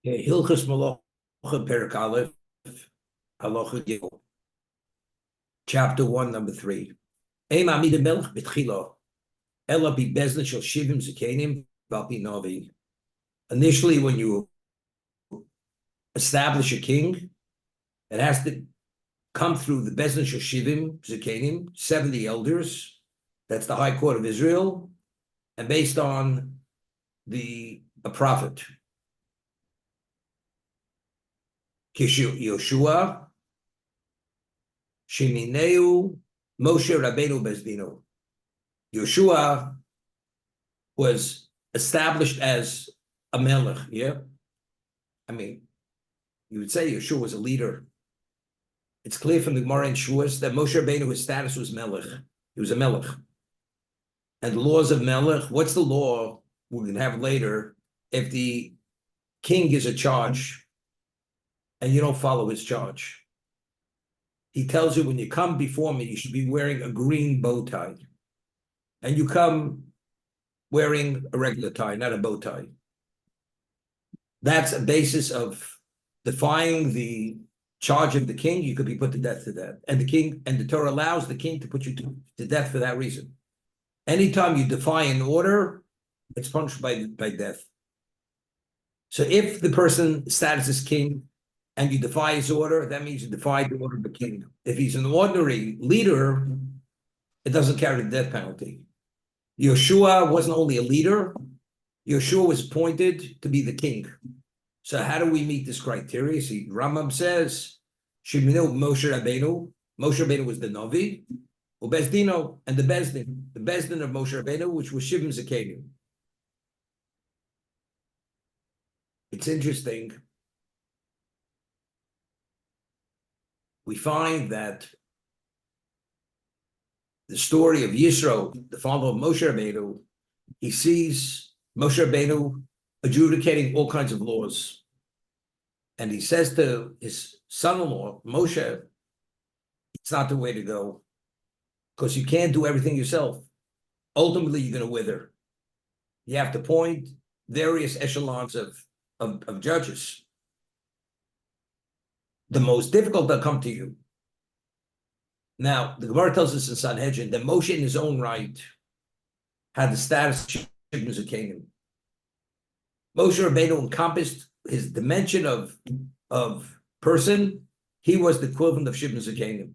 Hilchos Malacha Perek Aleph, Halacha Gimel, Chapter 1, Number 3. Ein Amid Melech B'tchila, Ela Bi Bezna Shel Shivim Zikanim Val Pi Navi. Initially, when you establish a king, it has to come through the Bezna Shel Shivim Zikanim, 70 elders. That's the High Court of Israel, and based on a prophet. Yoshua, Shemineu, Moshe Rabbeinu Bezdino. Yoshua was established as a melech, yeah? I mean, you would say Yoshua was a leader. It's clear from the Gemara in Shuas that Moshe Rabbeinu, his status was melech. He was a melech. And the laws of melech, what's the law we're going to have later if the king gives a charge and you don't follow his charge? He tells you, when you come before me, you should be wearing a green bow tie. And you come wearing a regular tie, not a bow tie. That's a basis of defying the charge of the king. You could be put to death for that. And the Torah allows the king to put you to death for that reason. Anytime you defy an order, it's punished by death. So if the person's status is king, and you defy his order, that means you defy the order of the king. If he's an ordinary leader, it doesn't carry the death penalty. Yoshua wasn't only a leader, Yoshua was appointed to be the king. So how do we meet this criteria? See, Rambam says, Sheminu Moshe Rabbeinu. Moshe Rabbeinu was the Navi, Ubezdino, and the Bezdin of Moshe Rabbeinu, which was Shivim Zakanim. It's interesting. We find that the story of Yisro, the father of Moshe Rabbeinu, he sees Moshe Rabbeinu adjudicating all kinds of laws. And he says to his son-in-law, Moshe, it's not the way to go, because you can't do everything yourself. Ultimately, you're going to wither. You have to appoint various echelons of judges. The most difficult they'll come to you. Now, the Gemara tells us in Sanhedrin that Moshe in his own right had the status of Shivim Zakanim. Moshe Rabbeinu encompassed his dimension of person. He was the equivalent of Shivim Zakanim.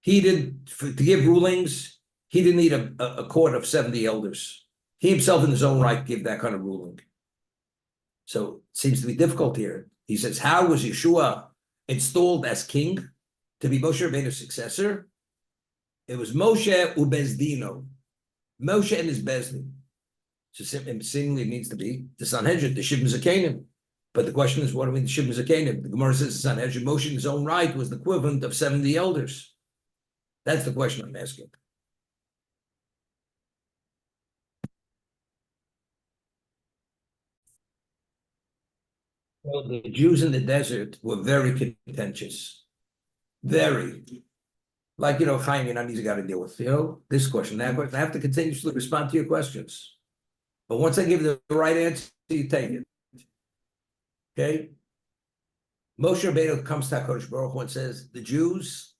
To give rulings, he didn't need a court of 70 elders. He himself in his own right gave that kind of ruling. So it seems to be difficult here. He says, how was Yeshua installed as king to be Moshe Rabbeinu's successor? It was Moshe Ubezdino. Moshe and his Bezdin. So seemingly it needs to be the Sanhedrin, the Shivim Zakanim. But the question is, what do we mean the Shivim Zakanim? The Gemara says the Sanhedrin, Moshe in his own right was the equivalent of 70 elders. That's the question I'm asking. Well, the Jews in the desert were very contentious. Very. Like, Chaim Yanani's got to deal with, this question, that question. I have to continuously respond to your questions. But once I give the right answer, you take it. Okay? Moshe Rabbeinu comes to HaKadosh Baruch Hu and says, the Jews,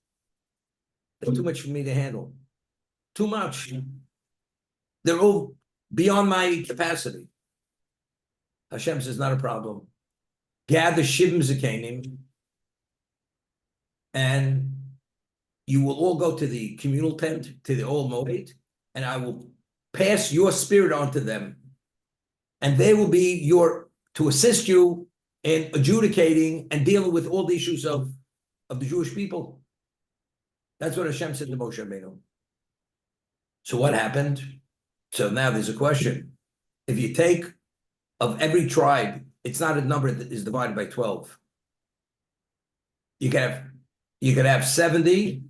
they're too much for me to handle. Too much. They're all beyond my capacity. Hashem says, not a problem. Gather Shivim Zakanim, and you will all go to the communal tent, to the old Moed, and I will pass your spirit onto them, and they will be to assist you in adjudicating and dealing with all the issues of the Jewish people. That's what Hashem said to Moshe Rabbeinu. So what happened? So now there's a question. If you take of every tribe, it's not a number that is divided by 12. You could have 70.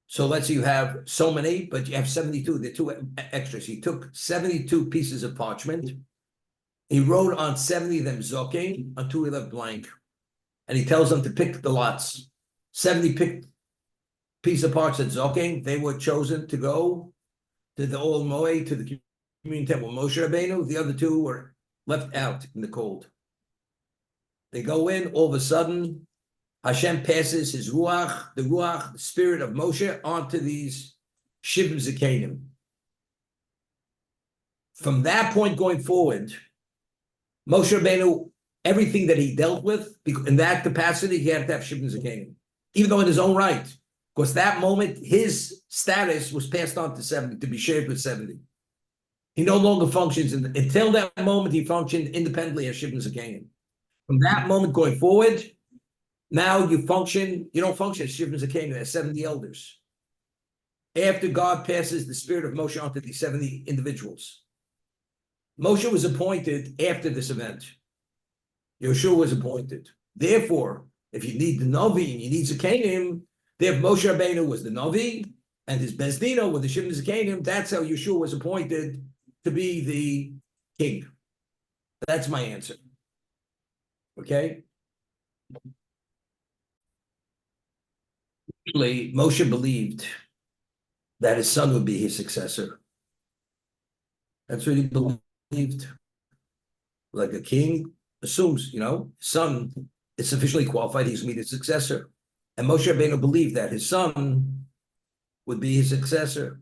So let's say you have so many, but you have 72. There are two extras. He took 72 pieces of parchment. He wrote on 70 of them zoking, on 2 he left blank. And he tells them to pick the lots. 70 picked piece of parchment zoking. They were chosen to go to the old Moed, to the community temple Moshe Rabbeinu. The other 2 were left out in the cold. They go in, all of a sudden, Hashem passes his ruach, the spirit of Moshe, onto these Shivim Zikanim. From that point going forward, Moshe Rabbeinu, everything that he dealt with, in that capacity, he had to have Shivim Zikanim, even though in his own right, because that moment, his status was passed on to 70, to be shared with 70. He no longer functions, until that moment, he functioned independently as Shivim Zikanim. From that moment going forward, now you don't function as Shivim Zikanim, as 70 elders. After God passes the spirit of Moshe onto these 70 individuals. Moshe was appointed after this event. Yeshua was appointed. Therefore, if you need the Navi and you need Zikanim, there Moshe Rabbeinu was the Navi, and his Bezdino were the Shivim Zikanim. That's how Yeshua was appointed to be the king. That's my answer. Okay? Moshe believed that his son would be his successor. That's what he believed. Like a king assumes, son is sufficiently qualified, he's going to be the successor. And Moshe Rabbeinu believed that his son would be his successor.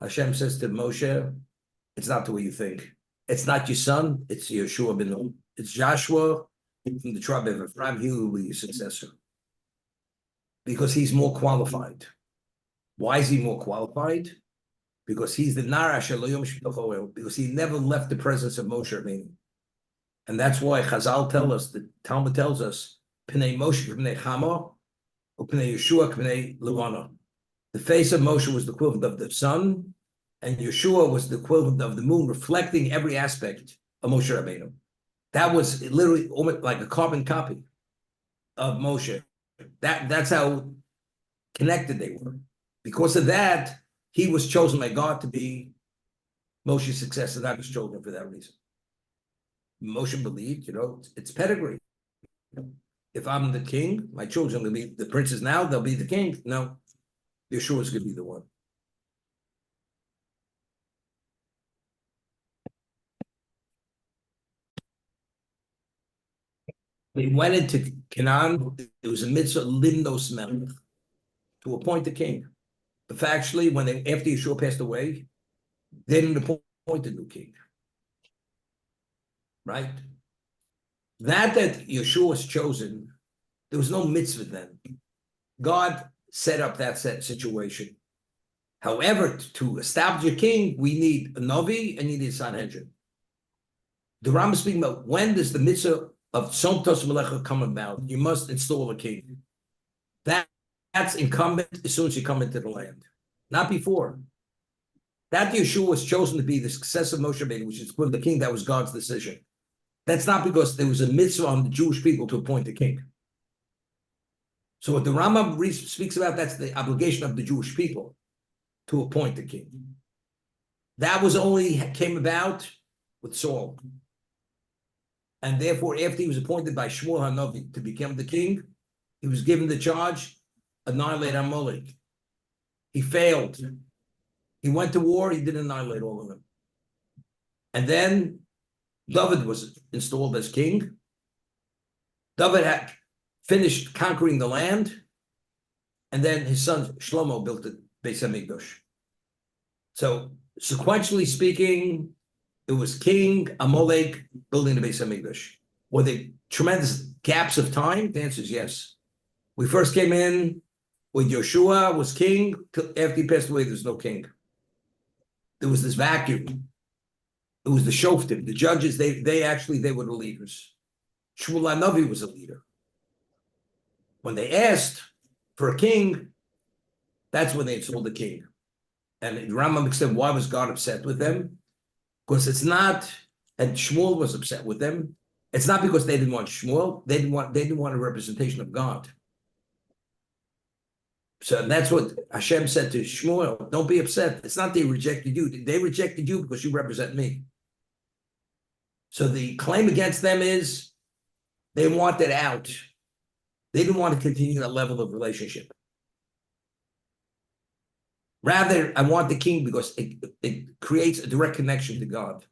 Hashem says to Moshe, it's not the way you think. It's not your son, it's Yeshua ben Nun. It's Joshua from the tribe of Ephraim, he will be your successor. Because he's more qualified. Why is he more qualified? Because he's the Narash Elohim, because he never left the presence of Moshe Rabbeinu. And that's why Chazal tell us, the Talmud tells us, Pnei Moshe Pnei Chama, or Pnei Yeshua Pnei Levana. The face of Moshe was the equivalent of the sun, and Yeshua was the equivalent of the moon, reflecting every aspect of Moshe Rabbeinu. That was literally almost like a carbon copy of Moshe. That's how connected they were. Because of that, he was chosen by God to be Moshe's successor. That was chosen for that reason. Moshe believed, it's pedigree. If I'm the king, my children will be the princes now, they'll be the king. No, Yeshua is going to be the one. They went into Canaan. It was a mitzvah limnos melech, to appoint a king. But factually, after Yeshua passed away, they didn't appoint a new king. Right? That Yeshua was chosen, there was no mitzvah then. God set up that situation. However, to establish a king, we need a Navi and you need a Sanhedrin. The Rambam is speaking about when does the mitzvah of Som Tos Melecha come about? You must install a king. That's incumbent as soon as you come into the land, not before. That Yeshua was chosen to be the successor of Moshe Rabbeinu, which is the king. That was God's decision. That's not because there was a mitzvah on the Jewish people to appoint a king. So what the Rambam speaks about, that's the obligation of the Jewish people to appoint a king. That was only came about with Saul. And therefore, after he was appointed by Shmuel HaNavi to become the king, he was given the charge, annihilate Amalek. He failed. He went to war, he didn't annihilate all of them. And then David was installed as king. David had finished conquering the land, and then his son Shlomo built the Beis Hamikdash. So sequentially speaking, it was King Amalek building the Beis Hamikdash. Were there tremendous gaps of time? The answer is yes. We first came in when Yeshua was king. After he passed away, there's no king. There was this vacuum. It was the shoftim, the judges. They were the leaders. Shmuel HaNavi was a leader. When they asked for a king, that's when they installed the king. And Rambam said, why was God upset with them? Because it's not, and Shmuel was upset with them. It's not because they didn't want Shmuel. They didn't want a representation of God. So that's what Hashem said to Shmuel. Don't be upset. It's not they rejected you. They rejected you because you represent me. So the claim against them is they wanted out. They didn't want to continue that level of relationship. Rather, I want the king because it creates a direct connection to God.